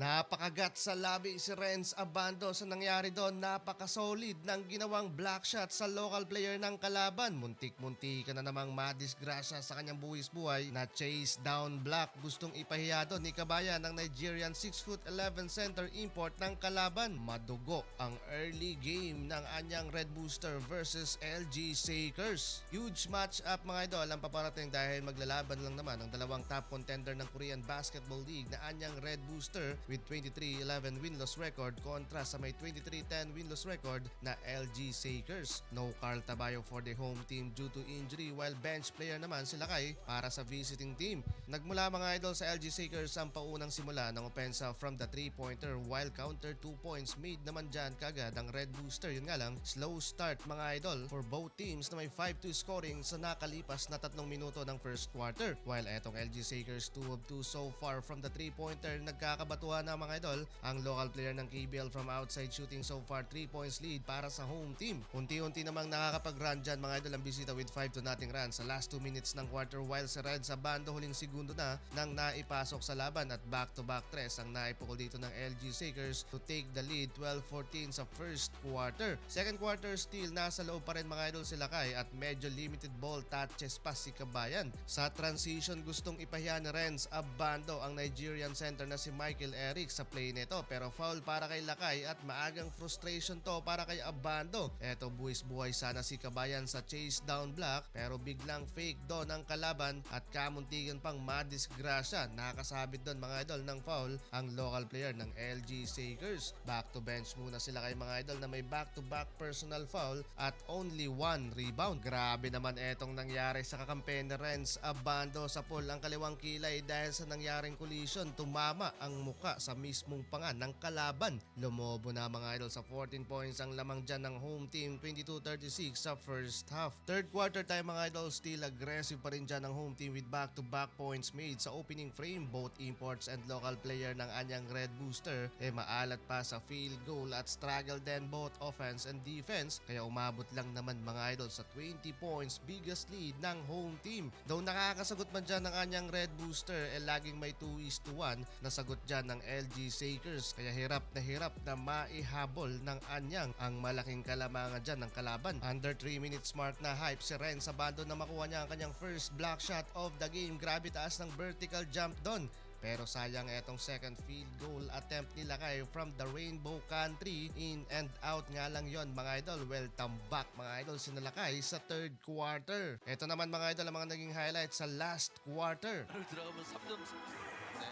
Napakagat sa labi si Renz Abando sa nangyari doon. Napaka-solid ng ginawang block shot sa local player ng kalaban. Muntik-munti ka na namang madisgrasya sa kanyang buwis-buhay na chase down block. Gustong ipahiya doon ni Kabayan ng Nigerian 6'11" center import ng kalaban. Madugo ang early game ng anyang Red Booster versus LG Sakers. Huge match up mga idol ang paparating dahil maglalaban lang naman ang dalawang top contender ng Korean Basketball League na anyang Red Booster with 23-11 win-loss record kontra sa may 23-10 win-loss record na LG Sakers. No Carl Tabayo for the home team due to injury while bench player naman sila kay para sa visiting team. Nagmula mga idol sa LG Sakers ang paunang simula ng opensa from the 3-pointer while counter 2 points made naman dyan kagad ang Red Booster. Yun nga lang, slow start mga idol for both teams na may 5-2 scoring sa nakalipas na 3 minuto ng first quarter. While etong LG Sakers 2 of 2 so far from the 3-pointer, nagkakabatuhan na mga idol ang local player ng KBL from outside shooting so far 3 points lead para sa home team. Unti-unti namang nakakapag-run dyan mga idol ang bisita with 5-0 run sa last 2 minutes ng quarter while si Red sa bando huling segundo na nang naipasok sa laban at back-to-back tres ang naipukol dito ng LG Sakers to take the lead 12-14 sa first quarter. Second quarter still nasa loob pa rin mga idol sila kay at medyo limited ball touches pa si Kabayan. Sa transition gustong ipahiya ni Renz Abando ang Nigerian center na si Michael Eric sa play nito pero foul para kay Lakay at maagang frustration to para kay Abando. Eto buwis-buhay sana si Kabayan sa chase down block pero biglang fake doon ang kalaban at kamuntigan pang madisgrasya. Nakasabit doon mga idol ng foul ang local player ng LG Sakers. Back to bench muna sila kay mga idol na may back-to-back personal foul at only 1 rebound. Grabe naman etong nangyari sa kakampi ni Renz Abando sa pool ang kaliwang kilay dahil sa nangyaring collision tumama ang muka sa mismong panga ng kalaban. Lumobo na mga idol sa 14 points ang lamang dyan ng home team 22-36 sa first half. Third quarter time mga idol still aggressive pa rin dyan ng home team with back-to-back points made sa opening frame. Both imports and local player ng anyang Red Booster maalat pa sa field goal at struggle din both offense and defense kaya umabot lang naman mga idol sa 20 points biggest lead ng home team. Though nakakasagot man dyan ng anyang Red Booster laging may 2-1 na sagot dyan ng LG Sakers kaya hirap na maihabol ng anyang ang malaking kalamangan dyan ng kalaban. Under 3 minutes mark na hype si Renz Abando na makuha niya ang kanyang first block shot of the game. Grabe taas ng vertical jump doon. Pero sayang etong second field goal attempt nila kay from the Rainbow Country. In and out nga lang yon mga idol. Well, tambak mga idol sinalakay sa third quarter. Ito naman mga idol ang mga naging highlights sa last quarter. 들어가면 3점. 네.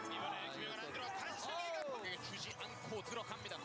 이번에 기회가 안 들어 단순히 감독에게 주지 않고 들어갑니다.